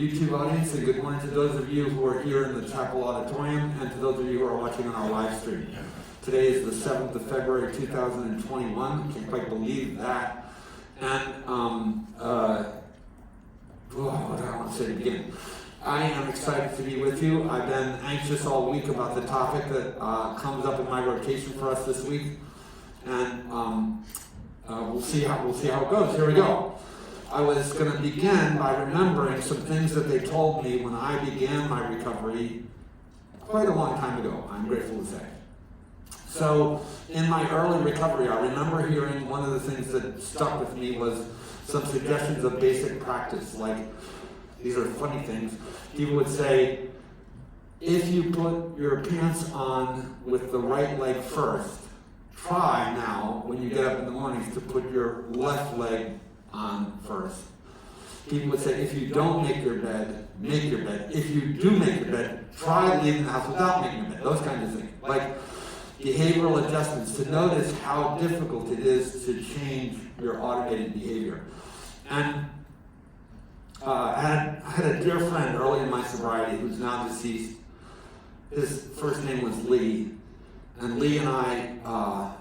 YouTube audience, and good morning to those of you who are here in the chapel auditorium, and to those of you who are watching on our live stream. Today is the 7th of February, 2021. Can't quite believe that. And, what do I want to say to begin? I am excited to be with you. I've been anxious all week about the topic that comes up in my rotation for us this week, and we'll see how it goes. Here we go. I was going to begin by remembering some things that they told me when I began my recovery quite a long time ago, I'm grateful to say. So in my early recovery, I remember hearing one of the things that stuck with me was some suggestions of basic practice. Like, these are funny things. People would say, if you put your pants on with the right leg first, try now, when you get up in the mornings, to put your left leg on first. People would say, if you don't make your bed, make your bed. If you do make your bed, try leaving the house without making your bed. Those kinds of things. Like behavioral adjustments, to notice how difficult it is to change your automated behavior. And I had a dear friend early in my sobriety who's now deceased. His first name was Lee. And Lee and I,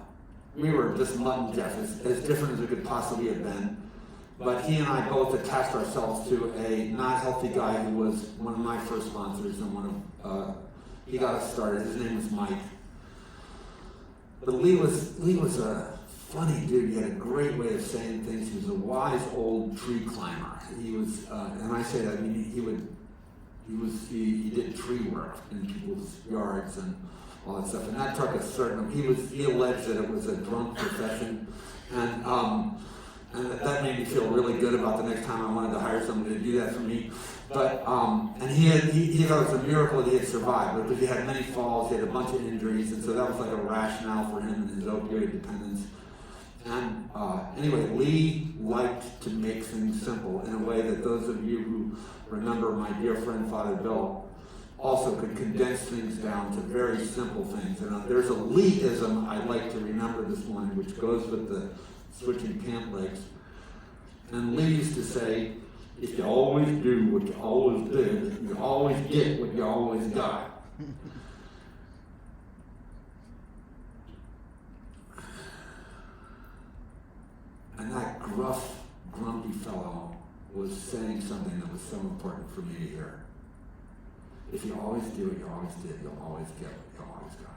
we were just Mutt and Jeff, as different as we could possibly have been. But he and I both attached ourselves to a not healthy guy who was one of my first sponsors, and he got us started. His name was Mike. But Lee was a funny dude. He had a great way of saying things. He was a wise old tree climber. He was, and I say that, I mean, he did tree work in people's yards and all that stuff. And that took a certain, he alleged that it was a drunk profession. And that made me feel really good about the next time I wanted to hire somebody to do that for me. But, and he thought it was a miracle that he had survived, because he had many falls, he had a bunch of injuries, and so that was like a rationale for him and his opioid dependence. And anyway, Lee liked to make things simple in a way that those of you who remember my dear friend Father Bill also could condense things down to very simple things. And there's a Lee-ism I'd like to remember this morning, which goes with the switching pant legs. And Lee used to say, if you always do what you always did, you always get what you always got. And that gruff, grumpy fellow was saying something that was so important for me to hear. If you always do what you always did, you'll always get what you always got.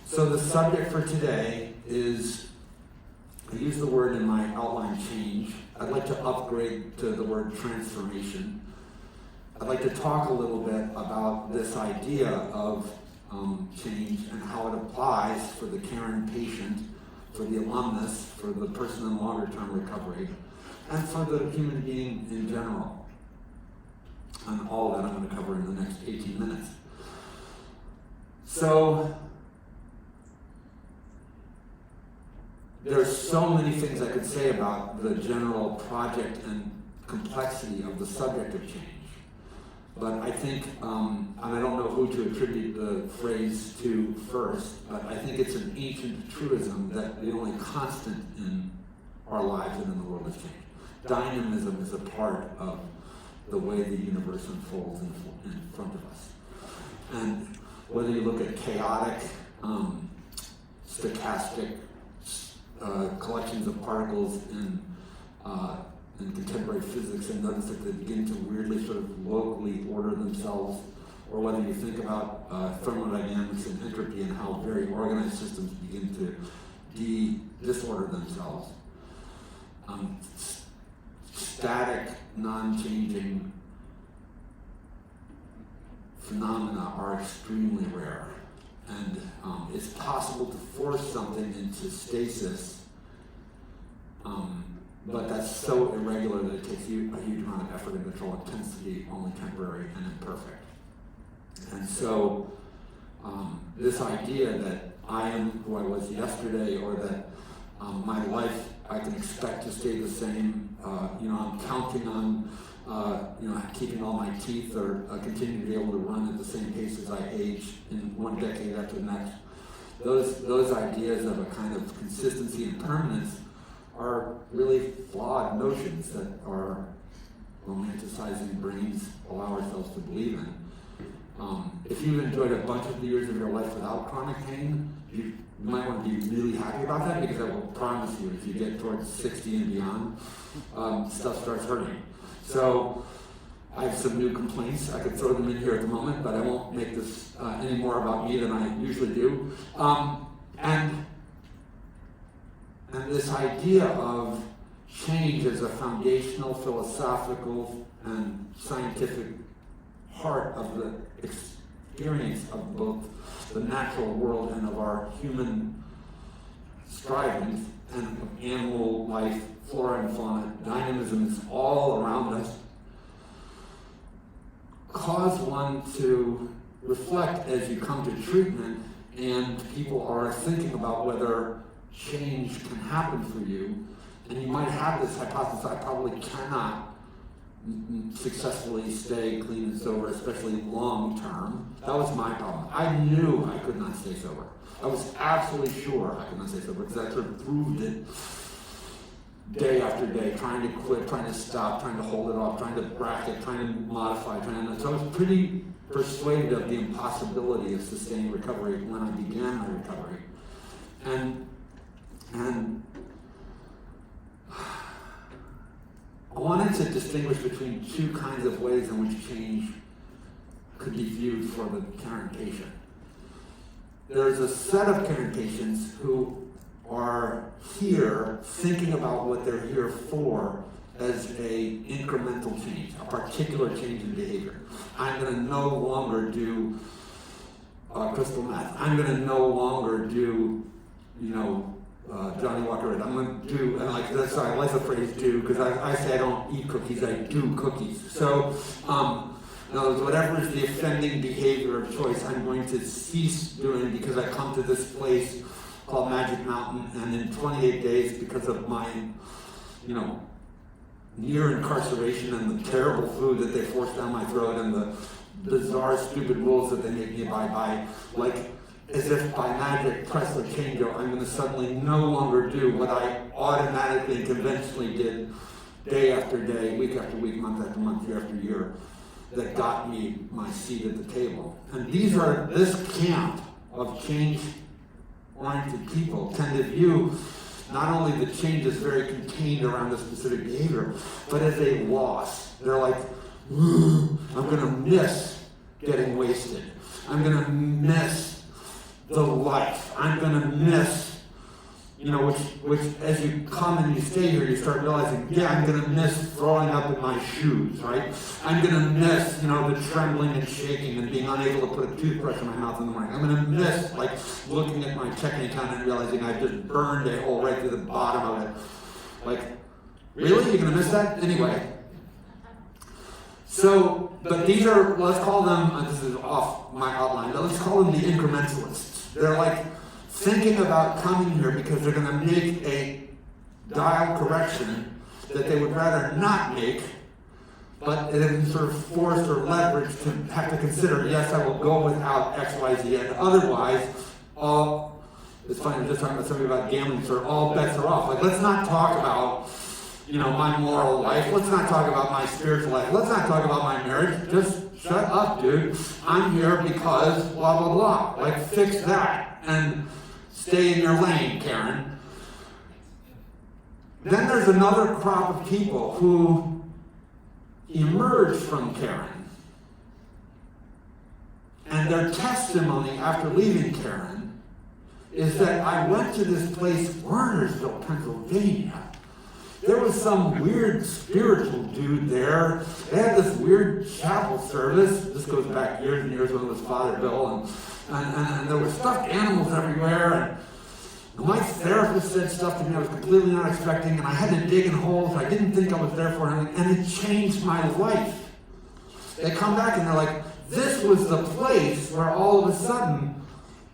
So the subject for today is, I use the word in my outline, change. I'd like to upgrade to the word transformation. I'd like to talk a little bit about this idea of change and how it applies for the Caron patient, for the alumnus, for the person in longer-term recovery, and for the human being in general. And all of that I'm going to cover in the next 18 minutes. So, there's so many things I could say about the general project and complexity of the subject of change. But I think, and I don't know who to attribute the phrase to first, but I think it's an ancient truism that the only constant in our lives and in the world is change. Dynamism is a part of the way the universe unfolds in front of us. And whether you look at chaotic, stochastic collections of particles in contemporary physics, and notice that they begin to weirdly sort of locally order themselves, or whether you think about thermodynamics and entropy and how very organized systems begin to disorder themselves. Static, non-changing phenomena are extremely rare. And it's possible to force something into stasis, but that's so irregular that it takes you a huge amount of effort and control. It tends to be only temporary and imperfect. And so this idea that I am who I was yesterday, or that my life I can expect to stay the same, I'm counting on keeping all my teeth, or continuing to be able to run at the same pace as I age in one decade after the next. Those ideas of a kind of consistency and permanence are really flawed notions that our romanticizing brains allow ourselves to believe in. If you've enjoyed a bunch of the years of your life without chronic pain, you might want to be really happy about that, because I will promise you, if you get towards 60 and beyond, stuff starts hurting. So I have some new complaints. I could throw them in here at the moment, but I won't make this any more about me than I usually do. And this idea of change as a foundational, philosophical, and scientific part of the experience of both the natural world and of our human strivings, and of animal life, flora and fauna, dynamisms all around us, cause one to reflect as you come to treatment and people are thinking about whether change can happen for you. And you might have this hypothesis: I probably cannot successfully stay clean and sober, especially long term. That was my problem. I knew I could not stay sober. I was absolutely sure I could not stay sober, because I sort of proved it day after day, trying to quit, trying to stop, trying to hold it off, trying to bracket, trying to modify, so I was pretty persuaded of the impossibility of sustained recovery when I began my recovery. And I wanted to distinguish between two kinds of ways in which change could be viewed for the Caron patient. There's a set of Caron patients who are here thinking about what they're here for as a incremental change, a particular change in behavior. I'm going to no longer do crystal meth. I'm going to no longer do, Johnny Walker Red. I'm going to do, and I like the phrase do, because I say I don't eat cookies, I do cookies. So, in other words, whatever is the offending behavior of choice, I'm going to cease doing, because I come to this place called Magic Mountain, and in 28 days, because of my, near incarceration and the terrible food that they force down my throat and the bizarre, stupid rules that they make me abide by, as if by magic, press or change, I'm going to suddenly no longer do what I automatically and conventionally did day after day, week after week, month after month, year after year, that got me my seat at the table. And this camp of change-oriented people tend to view not only the change as very contained around a specific behavior, but as a loss. They're like, I'm going to miss getting wasted. I'm going to miss the life. I'm going to miss, which as you come and you stay here, you start realizing, I'm going to miss throwing up in my shoes, right? I'm going to miss, the trembling and shaking and being unable to put a toothbrush in my mouth in the morning. I'm going to miss, looking at my checking account and realizing I just burned a hole right through the bottom of it. Really? You're going to miss that? Anyway. So, but these are, let's call them, this is off my outline, but let's call them the incrementalists. They're thinking about coming here because they're going to make a dial correction that they would rather not make, but it is sort of forced or leveraged to have to consider, yes, I will go without X, Y, Z, and otherwise, it's funny, I'm just talking about something about gambling, so all bets are off. Let's not talk about my moral life. Let's not talk about my spiritual life. Let's not talk about my marriage. Just shut up, dude. I'm here because blah, blah, blah. Fix that and stay in your lane, Caron. Then there's another crop of people who emerge from Caron. And their testimony after leaving Caron is that I went to this place, Wernersville, Pennsylvania. There was some weird spiritual dude there. They had this weird chapel service. This goes back years and years when it was Father Bill. And there were stuffed animals everywhere. And my therapist said stuff to me I was completely not expecting. And I had to dig in holes I didn't think I was there for. And it changed my life. They come back and they're like, this was the place where all of a sudden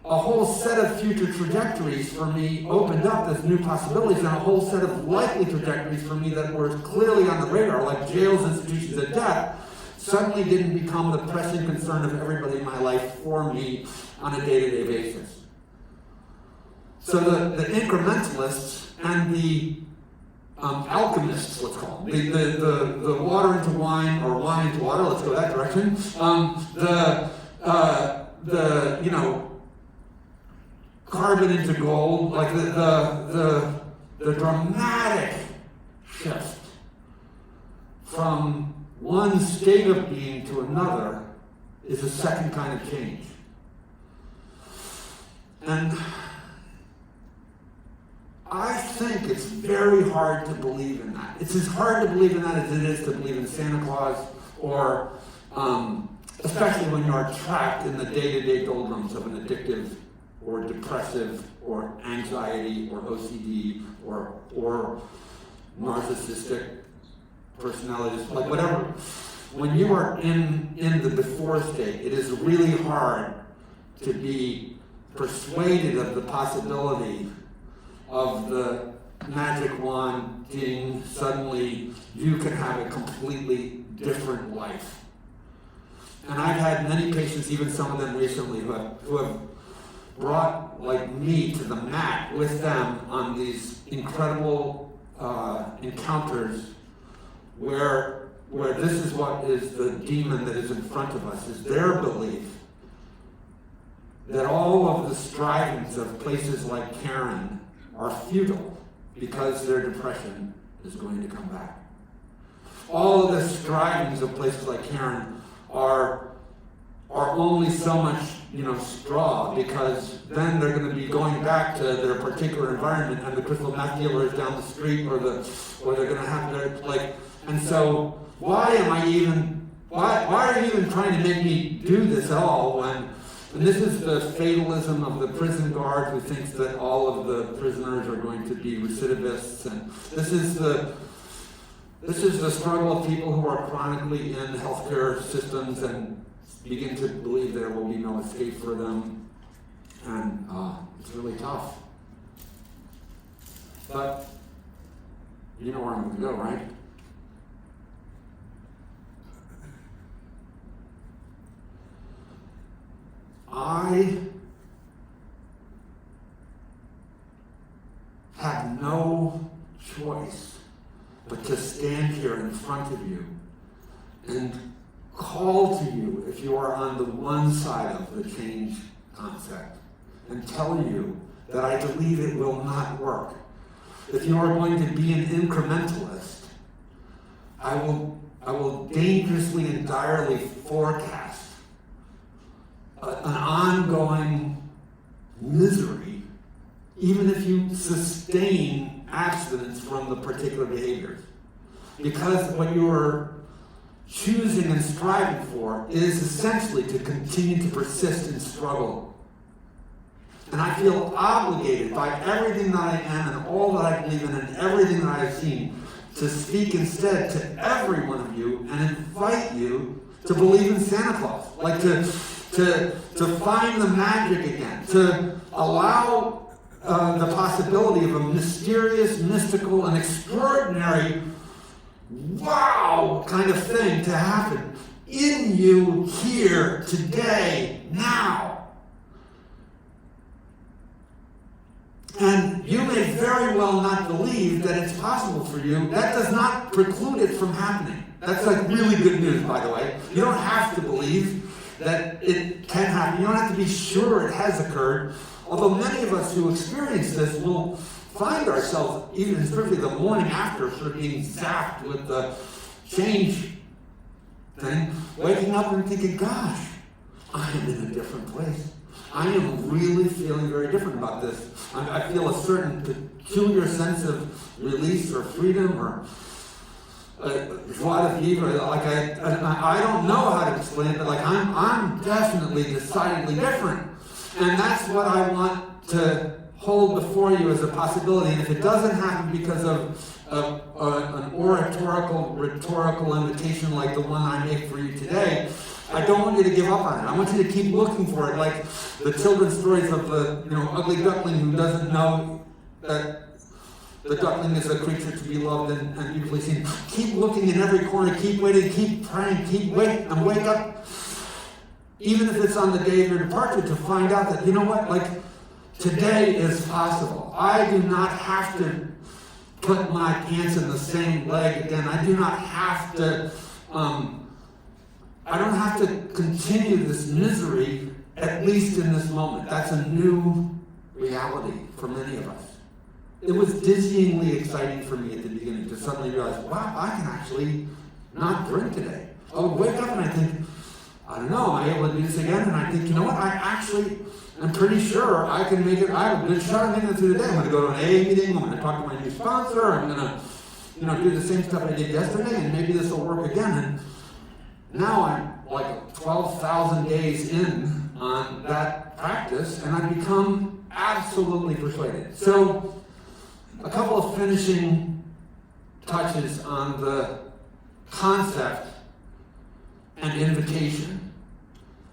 a whole set of future trajectories for me opened up as new possibilities, and a whole set of likely trajectories for me that were clearly on the radar, like jails, institutions, and death, suddenly didn't become the pressing concern of everybody in my life for me on a day-to-day basis. So the incrementalists and the alchemists, let's call them. The water into wine, or wine into water, let's go that direction. Carbon into gold, like the dramatic shift from one state of being to another is a second kind of change. And I think it's very hard to believe in that. It's as hard to believe in that as it is to believe in Santa Claus, or especially when you're trapped in the day-to-day doldrums of an addictive or depressive or anxiety or OCD or narcissistic personalities, like whatever. When you are in the before state, it is really hard to be persuaded of the possibility of the magic wand being suddenly you can have a completely different life. And I've had many patients, even some of them recently, who have brought, like me, to the mat with them on these incredible encounters where this is what is the demon that is in front of us, is their belief that all of the strivings of places like Caron are futile because their depression is going to come back. All of the strivings of places like Caron are only so much, straw, because then they're going to be going back to their particular environment, and the crystal meth dealer is down the street, or they're going to have their, like, and so why are you even trying to make me do this at all when, and this is the fatalism of the prison guard who thinks that all of the prisoners are going to be recidivists, and this is the struggle of people who are chronically in healthcare systems and begin to believe there will be no escape for them, and it's really tough. But you know where I'm going to go, right? I have no choice but to stand here in front of you and call to you, if you are on the one side of the change concept, and tell you that I believe it will not work. If you are going to be an incrementalist, I will dangerously and direly forecast an ongoing misery, even if you sustain abstinence from the particular behaviors. Because what you're choosing and striving for is essentially to continue to persist in struggle. And I feel obligated by everything that I am and all that I believe in and everything that I have seen to speak instead to every one of you and invite you to believe in Santa Claus. Like to find the magic again, to allow the possibility of a mysterious, mystical, and extraordinary wow kind of thing to happen in you here, today, now. And you may very well not believe that it's possible for you. That does not preclude it from happening. That's like really good news, by the way. You don't have to believe that it can happen. You don't have to be sure it has occurred. Although many of us who experience this will find ourselves, even especially the morning after, sort of being zapped with the change thing, waking up and thinking, gosh, I am in a different place. I am really feeling very different about this. I feel a certain peculiar sense of release or freedom or joie de vivre. Like I don't know how to explain it, but like I'm definitely, decidedly different. And that's what I want to hold before you as a possibility. And if it doesn't happen because of an oratorical, rhetorical invitation like the one I make for you today, I don't want you to give up on it. I want you to keep looking for it, like the children's stories of the ugly duckling who doesn't know that the duckling is a creature to be loved and beautifully seen. Keep looking in every corner, keep waiting, keep praying, keep waiting, and wake up, even if it's on the day of your departure, to find out that, you know what, like, today is possible. I do not have to put my pants in the same leg again. I do not have to, I don't have to continue this misery, at least in this moment. That's a new reality for many of us. It was dizzyingly exciting for me at the beginning to suddenly realize, wow, I can actually not drink today. I would wake up and I think, I don't know, am I able to do this again? And I think, you know what, I'm pretty sure I can make it. I have a good shot at making it through the day. I'm going to go to an AA meeting. I'm going to talk to my new sponsor. I'm going to, do the same stuff I did yesterday, and maybe this will work again. And now I'm like 12,000 days in on that practice, and I've become absolutely persuaded. So, a couple of finishing touches on the concept and invitation,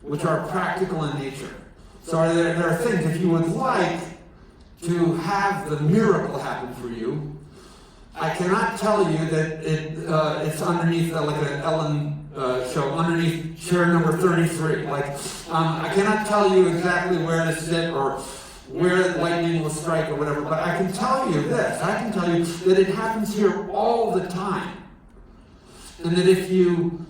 which are practical in nature. So there are things, if you would like to have the miracle happen for you, I cannot tell you that it's underneath like an Ellen show, underneath chair number 33. I cannot tell you exactly where to sit or where lightning will strike or whatever, but I can tell you this. I can tell you that it happens here all the time. And that if you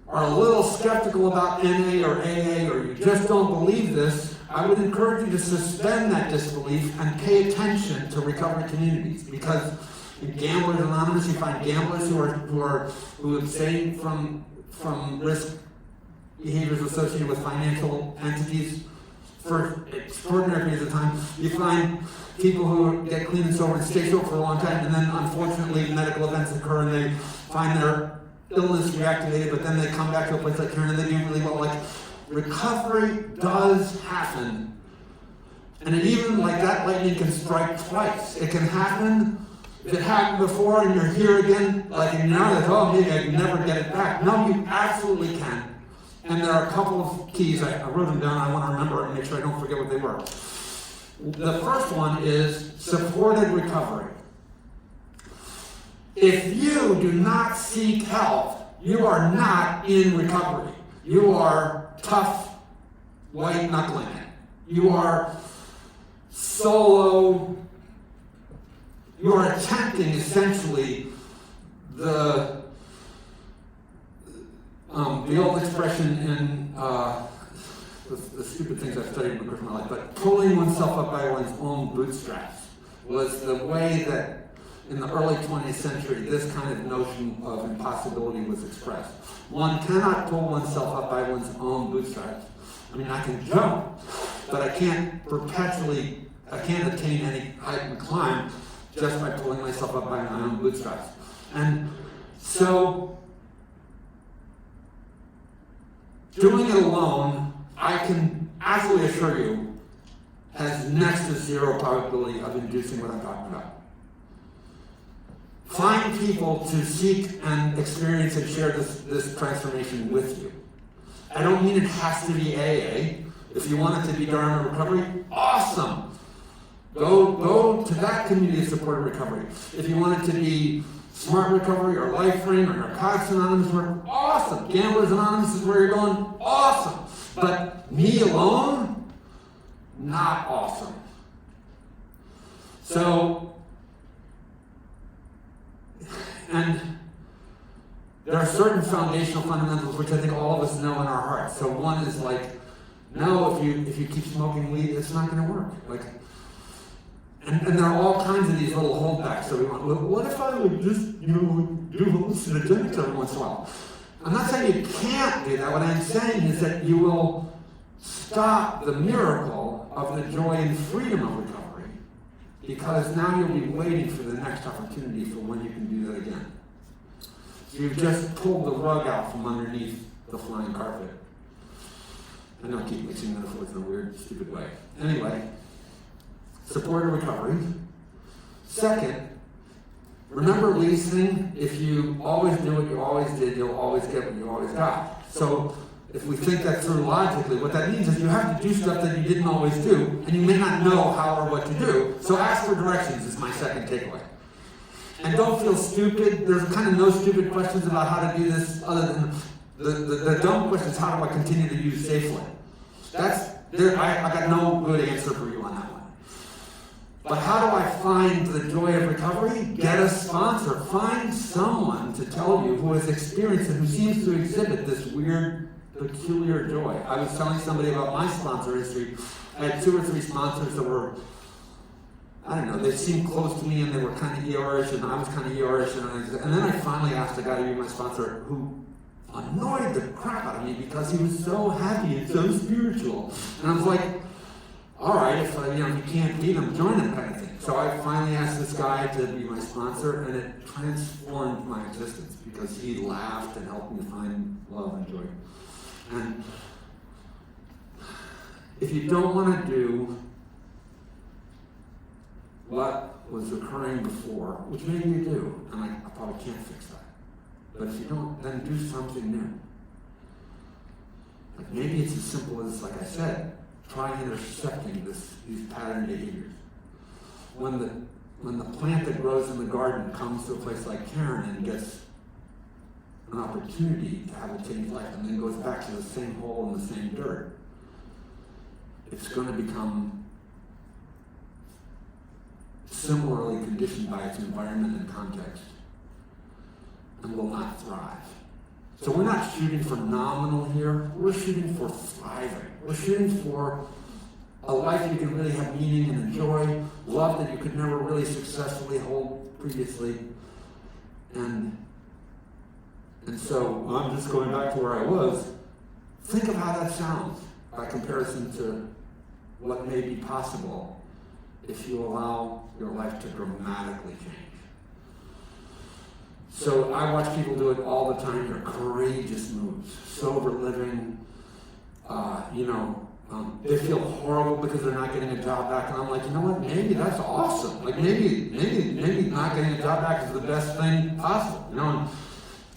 are a little skeptical about NA or AA or you just don't believe this, I would encourage you to suspend that disbelief and pay attention to recovery communities, because in Gamblers Anonymous you find gamblers who abstain from risk behaviors associated with financial entities for extraordinary periods of time. You find people who get clean and sober and stay sober for a long time, and then unfortunately medical events occur and they find their illness reactivated, but then they come back to a place like Caron and they do really well. Recovery does happen. And even like that lightning can strike twice. It can happen, if it happened before and you're here again, and you're like, oh, maybe I can never get it back. No, you absolutely can. And there are a couple of keys. I wrote them down. I want to remember and make sure I don't forget what they were. The first one is supported recovery. If you do not seek help, you are not in recovery. You are tough, white knuckling it. You are solo. You are attempting essentially the old expression in the stupid things I've studied in my life, but pulling oneself up by one's own bootstraps was the way that in the early 20th century this kind of notion of impossibility was expressed. One cannot pull oneself up by one's own bootstraps. I mean, I can jump, but I can't attain any height and climb just by pulling myself up by my own bootstraps. And so, doing it alone, I can absolutely assure you, has next to zero probability of inducing what I'm talking about. Find people to seek and experience and share this transformation with you. I don't mean it has to be AA. If you want it to be Dharma recovery, awesome. Go to that community of supported recovery. If you want it to be Smart Recovery or Life Frame or Narcotics Anonymous, awesome. Gamblers Anonymous is where you're going, awesome. But me alone, not awesome. So, and there are certain foundational fundamentals which I think all of us know in our hearts. So one is no, if you keep smoking weed, it's not going to work. And there are all kinds of these little holdbacks that we want. Well, what if I would just, do hallucinogenics every once in a while? I'm not saying you can't do that. What I'm saying is that you will stop the miracle of the joy and freedom of recovery, because now you'll be waiting for the next opportunity for when you can do that again. So you've just pulled the rug out from underneath the flying carpet. I know I keep mixing metaphors in a weird, stupid way. Anyway, supported recovery. Second, remember Lee's thing, if you always do what you always did, you'll always get what you always got. So if we think that through logically, what that means is you have to do stuff that you didn't always do, and you may not know how or what to do. So ask for directions is my second takeaway. And don't feel stupid. There's kind of no stupid questions about how to do this other than the dumb question is, how do I continue to use safely? I got no good answer for you on that one. But how do I find the joy of recovery? Get a sponsor. Find someone to tell you who has experienced it, who seems to exhibit this weird, peculiar joy. I was telling somebody about my sponsor history. I had 2 or 3 sponsors that were, I don't know, they seemed close to me and they were kind of ER-ish and I was kind of ER-ish. And then I finally asked a guy to be my sponsor who annoyed the crap out of me because he was so happy and so spiritual. And I was like, all right, if you can't beat him, join him kind of thing. So I finally asked this guy to be my sponsor, and it transformed my existence because he laughed and helped me find love and joy. And if you don't want to do what was occurring before, which maybe you do, and I probably can't fix that, but if you don't, then do something new. Like maybe it's as simple as, like I said, try intercepting these pattern behaviors. When the plant that grows in the garden comes to a place like Caron and gets an opportunity to have a changed life and then goes back to the same hole in the same dirt, it's going to become similarly conditioned by its environment and context and will not thrive. So we're not shooting for nominal here, we're shooting for thriving. We're shooting for a life you can really have meaning and enjoy, love that you could never really successfully hold previously. And so I'm just going back to where I was. Think of how that sounds by comparison to what may be possible if you allow your life to dramatically change. So I watch people do it all the time. They're courageous moves, sober living. They feel horrible because they're not getting a job back, and I'm like, you know what? Maybe that's awesome. Like maybe not getting a job back is the best thing possible. And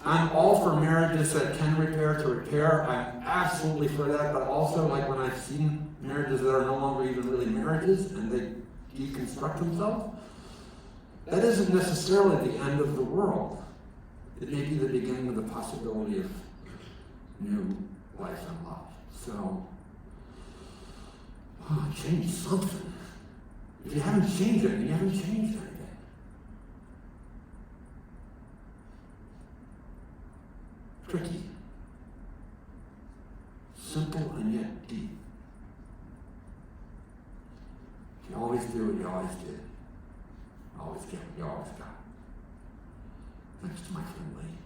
I'm all for marriages that can repair to repair. I'm absolutely for that. But also, like when I've seen marriages that are no longer even really marriages and they deconstruct themselves, that isn't necessarily the end of the world. It may be the beginning of the possibility of new life and love. So, change something. If you haven't changed anything, you haven't changed anything. Tricky. Simple and yet deep. If you always do what you always did, always get what you always got. Thanks to my friend Lee.